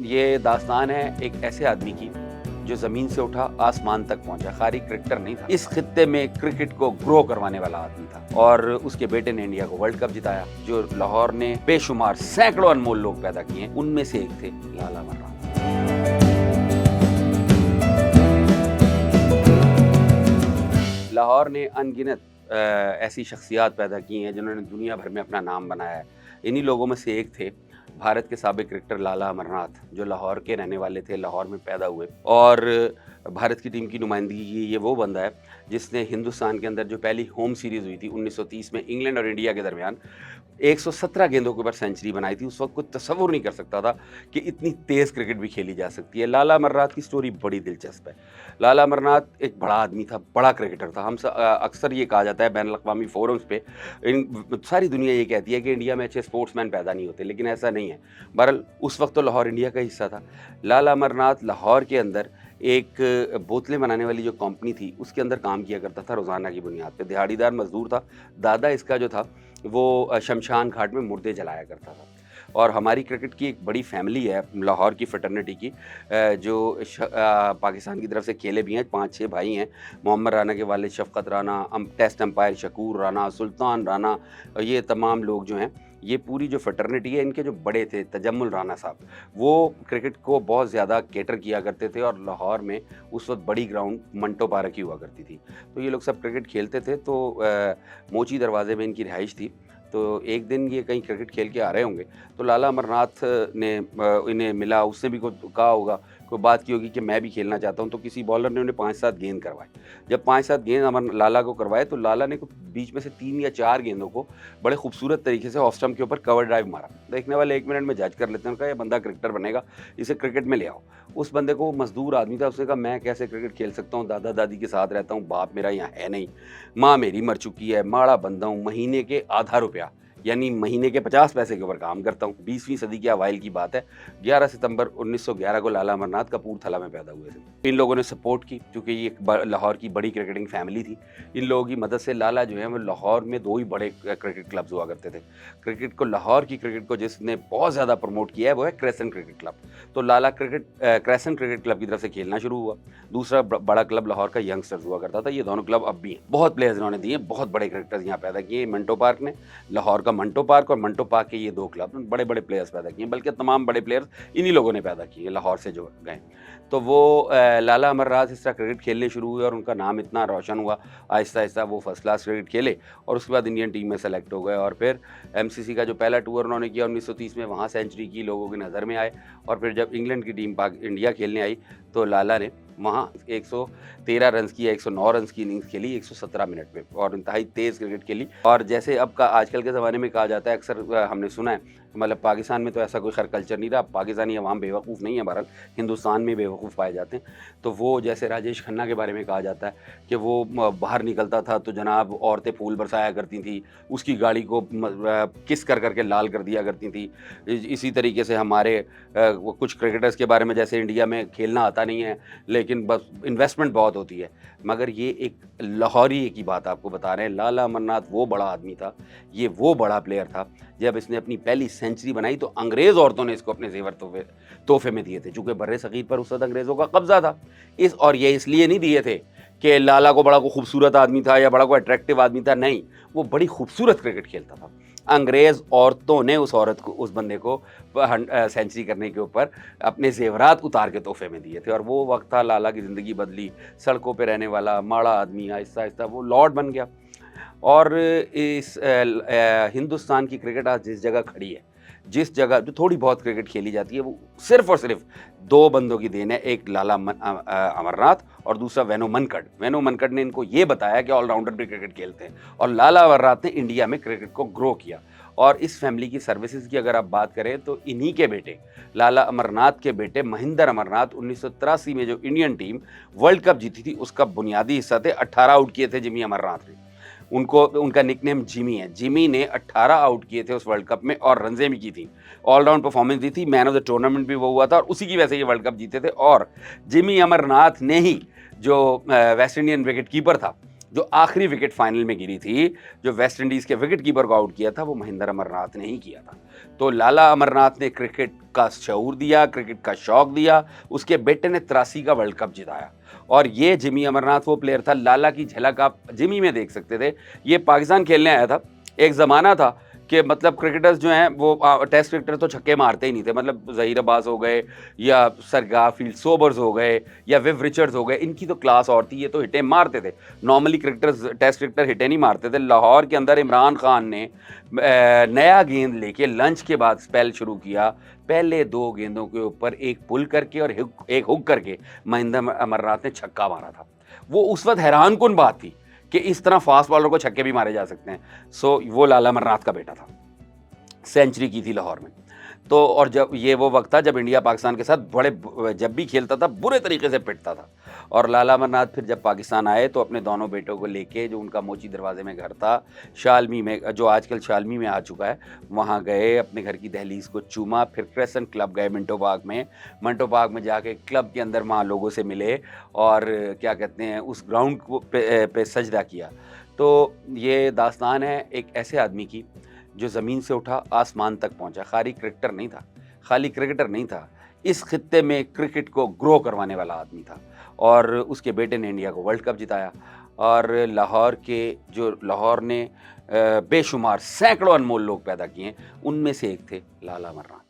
ये दास्तान है एक ऐसे आदमी की जो ज़मीन से उठा आसमान तक पहुंचा। खाली क्रिकेटर नहीं था, इस खित्ते में क्रिकेट को ग्रो करवाने वाला आदमी था और उसके बेटे ने इंडिया को वर्ल्ड कप जिताया। जो लाहौर ने बेशुमार सैकड़ों अनमोल लोग पैदा किए, उनमें से एक थे लाला मर्रान। लाहौर ने अनगिनत ऐसी शख्सियात पैदा की हैं जिन्होंने दुनिया भर में अपना नाम बनाया है। इन्हीं लोगों में से एक थे भारत के साबिक क्रिकेटर लाला अमरनाथ, जो लाहौर के रहने वाले थे, लाहौर में पैदा हुए और भारत की टीम की नुमाइंदगी की। ये वो बंदा है जिसने हिंदुस्तान के अंदर जो पहली होम सीरीज़ हुई थी 1930 में इंग्लैंड और इंडिया के दरमियान 117 गेंदों के ऊपर सेंचुरी बनाई थी। उस वक्त कोई तसव्वुर नहीं कर सकता था कि इतनी तेज़ क्रिकेट भी खेली जा सकती है। लाला अमरनाथ की स्टोरी बड़ी दिलचस्प है। लाला अमरनाथ एक बड़ा आदमी था, बड़ा क्रिकेटर था। अक्सर ये कहा जाता है बैन अल-अक़वामी फोरम्स पे, सारी दुनिया ये कहती है कि इंडिया में अच्छे स्पोर्ट्समैन पैदा नहीं होते, लेकिन ऐसा नहीं है। बहरहाल उस वक्त तो लाहौर इंडिया का हिस्सा था। लाला अमरनाथ लाहौर के अंदर एक बोतलें बनाने वाली जो कंपनी थी उसके अंदर काम किया करता था रोज़ाना की बुनियाद पे। दिहाड़ीदार मज़दूर था। दादा इसका जो था वो शमशान घाट में मुर्दे जलाया करता था। और हमारी क्रिकेट की एक बड़ी फैमिली है लाहौर की फ्रेटर्निटी की, जो पाकिस्तान की तरफ से खेले भी हैं। 5-6 भाई हैं। मोहम्मद राना के वालिद शफ़क़त राना, टेस्ट अंपायर शकूर राना, सुल्तान राना, ये तमाम लोग जो हैं, ये पूरी जो फ्रेटर्निटी है, इनके जो बड़े थे तजम्मुल राना साहब, वो क्रिकेट को बहुत ज़्यादा कैटर किया करते थे और लाहौर में उस वक्त बड़ी ग्राउंड मंटो पार्क ही हुआ करती थी। तो ये लोग सब क्रिकेट खेलते थे। तो मोची दरवाज़े में इनकी रिहाइश थी। तो एक दिन ये कहीं क्रिकेट खेल के आ रहे होंगे, तो लाला अमरनाथ ने इन्हें मिला। उसने भी कुछ कहा होगा, कोई बात की होगी कि मैं भी खेलना चाहता हूँ। तो किसी बॉलर ने उन्हें 5-7 गेंद करवाए। जब 5-7 गेंद लाला को करवाए तो लाला ने बीच में से 3 या 4 गेंदों को बड़े खूबसूरत तरीके से ऑफ स्टंप के ऊपर कवर ड्राइव मारा। देखने वाले 1 मिनट में जज कर लेते हैं, कहा ये बंदा क्रिकेटर बनेगा, इसे क्रिकेट में ले आओ। उस बंदे को, मजदूर आदमी था, उसने कहा मैं कैसे क्रिकेट खेल सकता हूँ, दादा दादी के साथ रहता हूँ, बाप मेरा यहाँ है नहीं, माँ मेरी मर चुकी है, माड़ा बंदा हूँ, महीने के आधा रुपया यानी महीने के 50 पैसे के ऊपर काम करता हूँ। 20वीं सदी के अवाइल की बात है। 11 सितंबर 1911 को लाला अमरनाथ कपूरथला में पैदा हुए थे। इन लोगों ने सपोर्ट की क्योंकि ये लाहौर की बड़ी क्रिकेटिंग फैमिली थी। इन लोगों की मदद से लाला जो है वो लाहौर में 2 ही बड़े क्रिकेट क्लब्स हुआ करते थे। क्रिकेट को, लाहौर की क्रिकेट को जिसने बहुत ज़्यादा प्रमोट किया है वो है क्रेसेंट क्रिकेट क्लब। तो लाला क्रेसेंट क्रिकेट क्लब की तरफ से खेलना शुरू हुआ। दूसरा बड़ा क्लब लाहौर का यंगस्टर्स हुआ करता था। ये दोनों क्लब अब भी हैं। बहुत प्लेयर्स इन्होंने दिए, बहुत बड़े क्रिकेटर्स यहाँ पैदा किए। मंटो पार्क ने, लाहौर का मंटो पार्क और मंटो पार्क के ये 2 क्लब बड़े बड़े प्लेयर्स पैदा किए, बल्कि तमाम बड़े प्लेयर्स इन्हीं लोगों ने पैदा किए लाहौर से जो गए। तो वो लाला अमरनाथ इस तरह क्रिकेट खेलने शुरू हुए और उनका नाम इतना रोशन हुआ। आहिस्ता आहिस्ता वो फर्स्ट क्लास क्रिकेट खेले और उसके बाद इंडियन टीम में सेलेक्ट हो गए। और फिर एमसीसी का जो पहला टूर उन्होंने किया 1930 में, वहाँ सेंचुरी की, लोगों की नज़र में आए। और फिर जब इंग्लैंड की टीम इंडिया खेलने आई तो लाला ने वहाँ 113 रन की या 109 रन की इनिंग्स खेली 117 मिनट में और इंतहाई तेज़ क्रिकेट खेली। और जैसे अब का आजकल के ज़माने में कहा जाता है, अक्सर हमने सुना है, मतलब पाकिस्तान में तो ऐसा कोई खैर कल्चर नहीं रहा, पाकिस्तानी अवाम बेवकूफ़ नहीं है, बहरहाल हिंदुस्तान में बेवकूफ़ पाए जाते हैं। तो वो जैसे राजेश खन्ना के बारे में कहा जाता है कि वो बाहर निकलता था तो जनाब औरतें फूल बरसाया करती थी, उसकी गाड़ी को किस कर करके लाल कर दिया करती थी। इसी तरीके से हमारे कुछ क्रिकेटर्स के बारे में, जैसे इंडिया में खेलना आता नहीं है लेकिन बस इन्वेस्टमेंट बहुत होती है। मगर ये एक लाहौरी की बात आपको बता रहे हैं। लाला अमरनाथ वो बड़ा आदमी था, ये वो बड़ा प्लेयर था। जब इसने अपनी पहली सेंचुरी बनाई तो अंग्रेज़ औरतों ने इसको अपने ज़ेवर तोहफे में दिए थे, चूँकि बर्रे सग़ीर पर उस वक़्त अंग्रेज़ों का कब्ज़ा था। और ये इसलिए नहीं दिए थे कि लाला को बड़ा को खूबसूरत आदमी था या बड़ा को अट्रैक्टिव आदमी था, नहीं, वो बड़ी खूबसूरत क्रिकेट खेलता था। अंग्रेज़ औरतों ने उस बंदे को सेंचुरी करने के ऊपर अपने ज़ेवरात उतार के तोहफे में दिए थे। और वो वक्त था, लाला की ज़िंदगी बदली। सड़कों पे रहने वाला माड़ा आदमी आहिस्ता आहिस्ता वो लॉर्ड बन गया। और हिंदुस्तान की क्रिकेट आज जिस जगह खड़ी है, जिस जगह जो थोड़ी बहुत क्रिकेट खेली जाती है, वो सिर्फ़ और सिर्फ 2 बंदों की देन है। एक लाला अमरनाथ और दूसरा वेनो मनकड। वेनो मनकड ने इनको ये बताया कि ऑलराउंडर भी क्रिकेट खेलते हैं और लाला अमरनाथ ने इंडिया में क्रिकेट को ग्रो किया। और इस फैमिली की सर्विसेज की अगर आप बात करें तो इन्हीं के बेटे, लाला अमरनाथ के बेटे महिंदर अमरनाथ, 1983 में जो इंडियन टीम वर्ल्ड कप जीती थी उसका बुनियादी हिस्सा थे। 18 आउट किए थे जिमी अमरनाथ ने। उनका निकनेम जिमी है। जिमी ने 18 आउट किए थे उस वर्ल्ड कप में और रन्ज़ें भी की थी। ऑलराउंड परफॉर्मेंस दी थी। मैन ऑफ द टूर्नामेंट भी वो हुआ था और उसी की वजह से ये वर्ल्ड कप जीते थे। और जिमी अमरनाथ ने ही जो वेस्ट इंडियन विकेट कीपर था जो आखिरी विकेट फाइनल में गिरी थी, जो वेस्ट इंडीज़ के विकेट कीपर को आउट किया था, वो महेंद्र अमरनाथ ने ही किया था। तो लाला अमरनाथ ने क्रिकेट का शऊर दिया, क्रिकेट का शौक दिया, उसके बेटे ने 83 का वर्ल्ड कप जिताया। और ये जिमी अमरनाथ वो प्लेयर था, लाला की झलक आप जिमी में देख सकते थे। ये पाकिस्तान खेलने आया था, एक ज़माना था कि मतलब क्रिकेटर्स जो हैं वो टेस्ट क्रिकेटर तो छक्के मारते ही नहीं थे, मतलब ज़हीर अब्बास हो गए या सर गारफील्ड सोबर्स हो गए या विव रिचर्ड्स हो गए, इनकी तो क्लास और थी, ये तो हिटें मारते थे। नॉर्मली क्रिकेटर्स टेस्ट क्रिकेटर हिटें नहीं मारते थे। लाहौर के अंदर इमरान खान ने नया गेंद लेके लंच के बाद स्पेल शुरू किया। पहले 2 गेंदों के ऊपर एक पुल करके और एक हुक करके महेंद्र अमरनाथ ने छक्का मारा था। वो उस वक़्त हैरानकुन बात थी कि इस तरह फास्ट बॉलर को छक्के भी मारे जा सकते हैं। सो वो लाला अमरनाथ का बेटा था। सेंचुरी की थी लाहौर में। तो और जब ये वो वक़्त था जब इंडिया पाकिस्तान के साथ जब भी खेलता था बुरे तरीके से पिटता था। और लाला अमरनाथ फिर जब पाकिस्तान आए तो अपने दोनों बेटों को लेके, जो उनका मोची दरवाज़े में घर था, शालमी में, जो आजकल शालमी में आ चुका है, वहाँ गए, अपने घर की दहलीज़ को चूमा, फिर क्रेसेंट क्लब गए मिंटो पार्क में। मिंटो पार्क में जाके क्लब के अंदर वहाँ लोगों से मिले और क्या कहते हैं, उस ग्राउंड को पे सजदा किया। तो ये दास्तान है एक ऐसे आदमी की जो ज़मीन से उठा आसमान तक पहुंचा। खाली क्रिकेटर नहीं था, इस खित्ते में क्रिकेट को ग्रो करवाने वाला आदमी था। और उसके बेटे ने इंडिया को वर्ल्ड कप जिताया। और लाहौर ने बेशुमार सैकड़ों अनमोल लोग पैदा किए, उनमें से एक थे लाला अमरनाथ।